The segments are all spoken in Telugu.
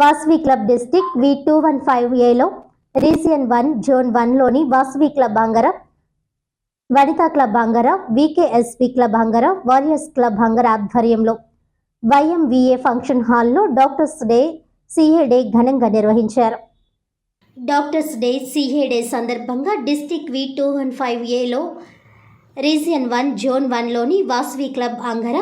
వాసవి క్లబ్ డిస్ట్రిక్ట్ V215Aలో రీజియన్ 1 జోన్ 1లోని Vasavi club Angara, Vanitha club Angara, VKSP club Angara, warriors club Angara ఆధ్వర్యంలో YMVA ఫంక్షన్ హాల్లో డాక్టర్స్ డే CA డే ఘనంగా నిర్వహించారు. డాక్టర్స్ డే CA డే సందర్భంగా డిస్ట్రిక్ట్ V215Aలో రీజియన్ 1 జోన్ 1లోని Vasavi club Angara,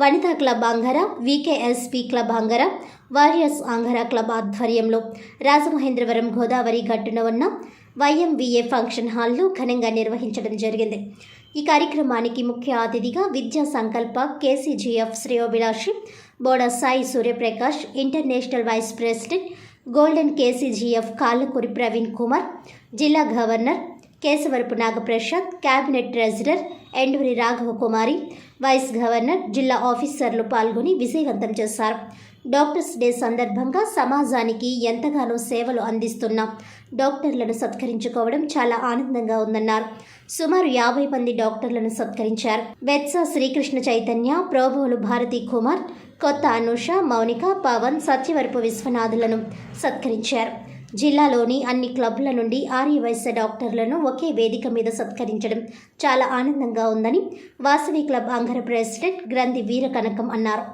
Vanitha club Angara, VKSP club Angara, warriors Angara club ఆధ్వర్యంలో రాజమహేంద్రవరం గోదావరి గట్టున ఉన్న YMVA ఫంక్షన్ హాల్లో ఘనంగా నిర్వహించడం జరిగింది. ఈ కార్యక్రమానికి ముఖ్య అతిథిగా విద్యా సంకల్ప KCGF శ్రేయోభిలాషి Boda Sai Suryaprakash, international vice president golden KCGF Kallakuri Praveen Kumar, జిల్లా governor Kesavarapu Nagaprasad, cabinet treasurer Enduri Raghava Kumari, vice governor, జిల్లా ఆఫీసర్లు పాల్గొని విజయవంతం చేశారు. డాక్టర్స్ డే సందర్భంగా సమాజానికి ఎంతగానో సేవలు అందిస్తున్న డాక్టర్లను సత్కరించుకోవడం చాలా ఆనందంగా ఉందన్నారు. సుమారు 50 మంది డాక్టర్లను సత్కరించారు. వెత్స శ్రీకృష్ణ చైతన్య, ప్రోభోలు భారతీ కుమార్, కొత్త అనూష, మౌనిక, పవన్, సత్యవరపు విశ్వనాథులను సత్కరించారు. జిల్లాలోని అన్ని క్లబ్ల నుండి ఆర్యవైశ్య డాక్టర్లను ఒకే వేదిక మీద సత్కరించడం చాలా ఆనందంగా ఉందని వాసవి క్లబ్ అంగర ప్రెసిడెంట్ గ్రంథి వీరకనకం అన్నారు.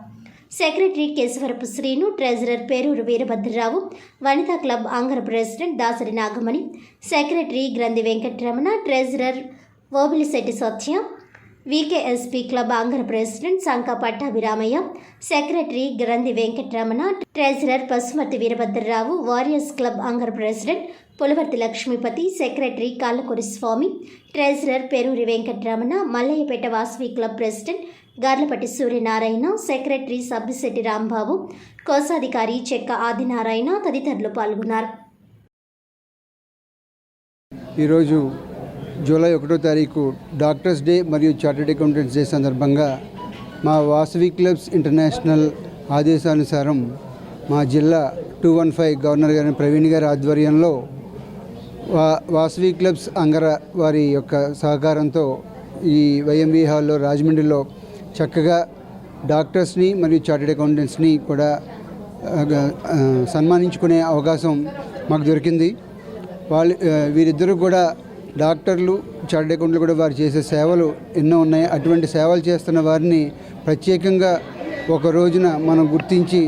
Secretary Kesavarapu Srinu, treasurer Peruru Veerabhadrarao, Vanitha club Angara president Dasari Nagamani, secretary Granthi Venkataramana, treasurer Obilisetti Satya, VKSP club Angara president Sanka Pattabhiramayya, secretary Granthi Venkataramana, treasurer Pasumathi Veerabhadrarao, warriors club Angara president Pulavarthi Lakshmipathi, secretary Kallakuri Swami, treasurer Peruri Venkataramana, Mallayyapeta Vasavi club president Garlapati Suryanarayana, secretary Sabbisetti Rambabu, కోశాధికారి చెక్క ఆదినారాయణ తదితరులు పాల్గొన్నారు. ఈరోజు జూలై 1వ తారీఖు డాక్టర్స్ డే మరియు చార్టర్డ్ అకౌంటెంట్స్ డే సందర్భంగా మా వాసవి క్లబ్స్ ఇంటర్నేషనల్ ఆదేశానుసారం మా జిల్లా 215 గవర్నర్ గారి ప్రవీణ్ గారి ఆధ్వర్యంలో వాసవి క్లబ్స్ అంగర వారి యొక్క సహకారంతో ఈ YMVA హాల్లో రాజమండ్రిలో చక్కగా డాక్టర్స్ని మరియు చార్టర్డ్ అకౌంటెంట్స్ని కూడా సన్మానించుకునే అవకాశం మాకు దొరికింది. వీరిద్దరూ కూడా డాక్టర్లు, చార్టర్డ్ అకౌంటెంట్లు కూడా వారు చేసే సేవలు ఎన్నో ఉన్నాయి. అటువంటి సేవలు చేస్తున్న వారిని ప్రత్యేకంగా ఒక రోజున మనం గుర్తించి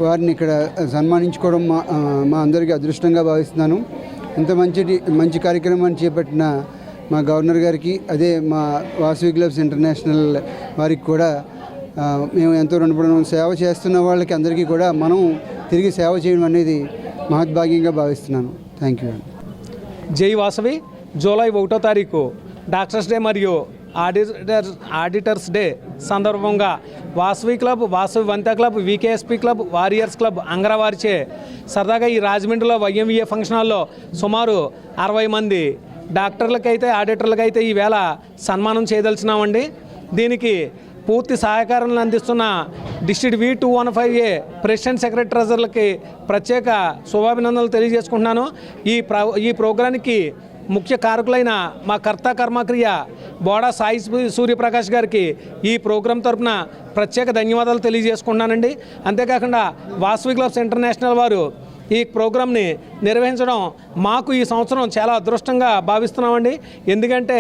వారిని ఇక్కడ సన్మానించుకోవడం మా అందరికీ అదృష్టంగా భావిస్తున్నాను. ఇంత మంచి కార్యక్రమాన్ని చేపట్టిన మా గవర్నర్ గారికి, అదే మా వాసవి క్లబ్స్ ఇంటర్నేషనల్ వారికి కూడా మేము ఎంతో రుణపడిన సేవ చేస్తున్న వాళ్ళకి అందరికీ కూడా మనం తిరిగి సేవ చేయడం అనేది మహద్భాగ్యంగా భావిస్తున్నాను. Thank you. జై వాసవి. జూలై 1వ తారీఖు డాక్టర్స్ డే మరియు ఆడిటర్స్ డే సందర్భంగా Vasavi club, Vasavi Vanitha club, VKSP club, warriors club అంగరవారిచే సరదాగా ఈ రాజమండ్రిలో YMVA ఫంక్షన్ హాల్లో సుమారు 60 మంది డాక్టర్లకైతే ఆడిటర్లకైతే ఈవేళ సన్మానం చేయదలిచినామండి. దీనికి పూర్తి సహకారాలను అందిస్తున్న డిస్ట్రిక్ట్ V215A ప్రెసిడెంట్ సెక్రటరీ ట్రెజరర్లకి ప్రత్యేక శుభాభినందనలు తెలియజేసుకుంటున్నాను. ఈ ప్రోగ్రానికి ముఖ్య కారకులైన మా కర్త కర్మక్రియ బోడా సాయి సూర్యప్రకాష్ గారికి ఈ ప్రోగ్రాం తరఫున ప్రత్యేక ధన్యవాదాలు తెలియజేసుకుంటున్నానండి. అంతేకాకుండా వాసవి క్లబ్స్ ఇంటర్నేషనల్ వారు ఈ ప్రోగ్రాంని నిర్వహించడం మాకు ఈ సంవత్సరం చాలా అదృష్టంగా భావిస్తున్నామండి. ఎందుకంటే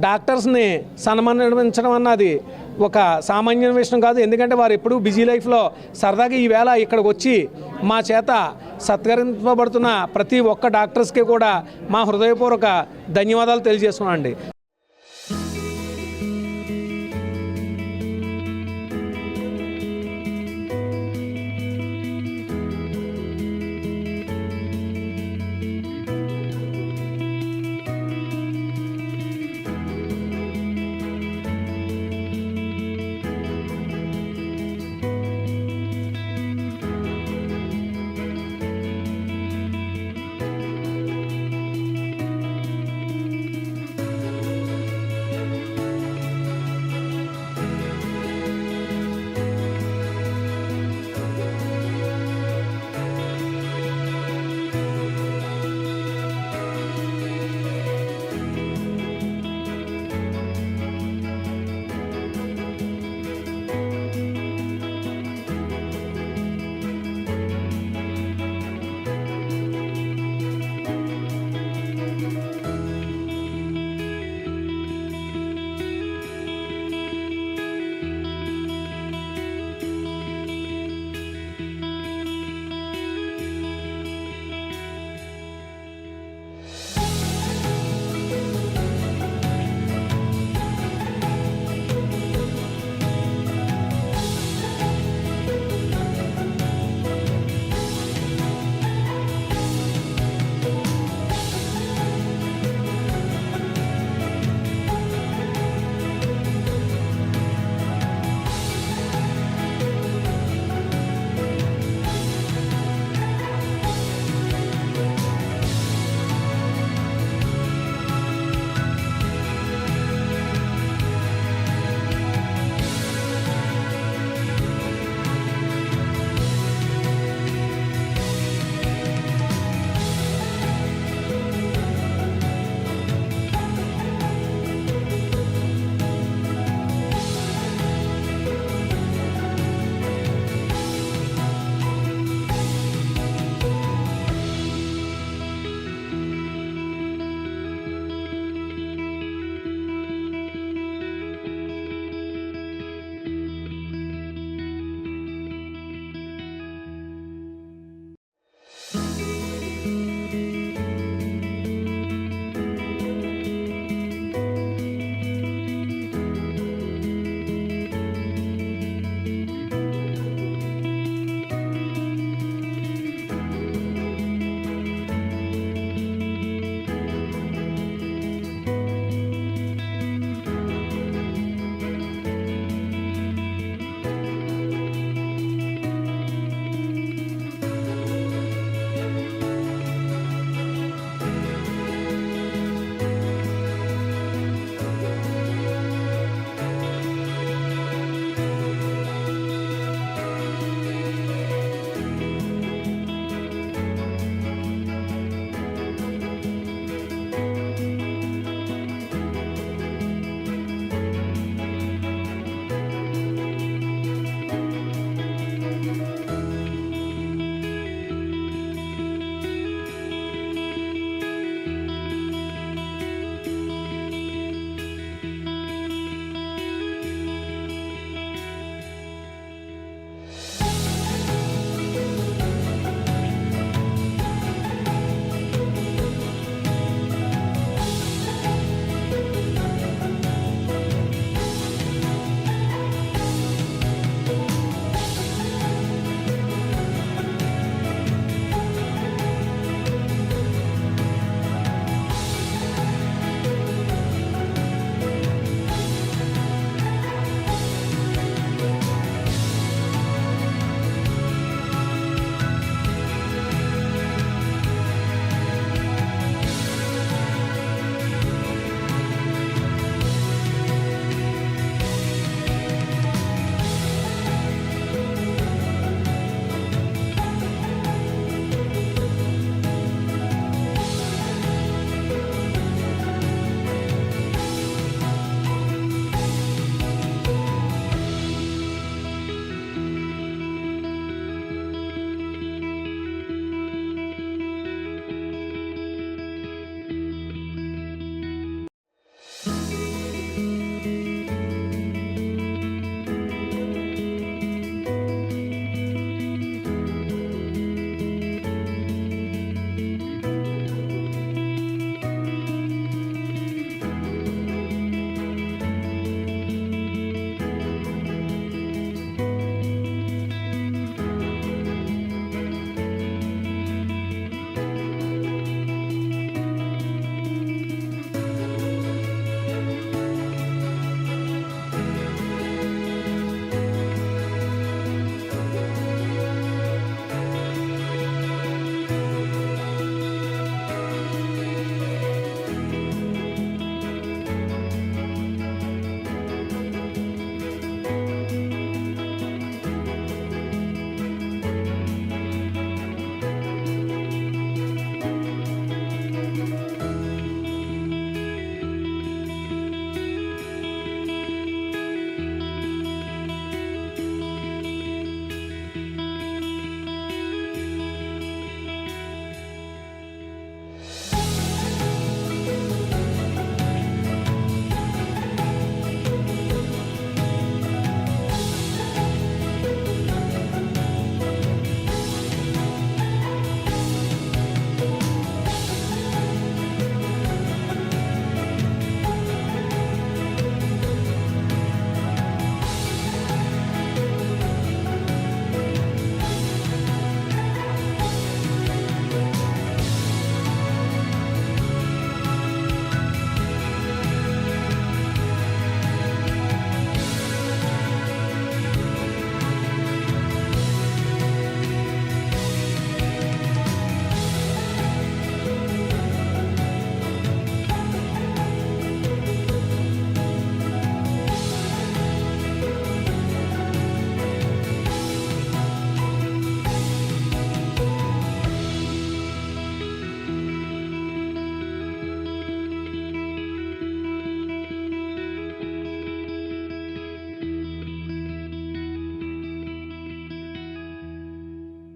డాక్టర్స్ని సన్మానించడం అన్నది ఒక సామాన్య విషయం కాదు. ఎందుకంటే వారు ఎప్పుడూ బిజీ లైఫ్లో సరదాగా ఈవేళ ఇక్కడికి వచ్చి మా చేత సత్కరింపబడుతున్న ప్రతి ఒక్క డాక్టర్స్కి కూడా మా హృదయపూర్వక ధన్యవాదాలు తెలియజేస్తున్నామండి.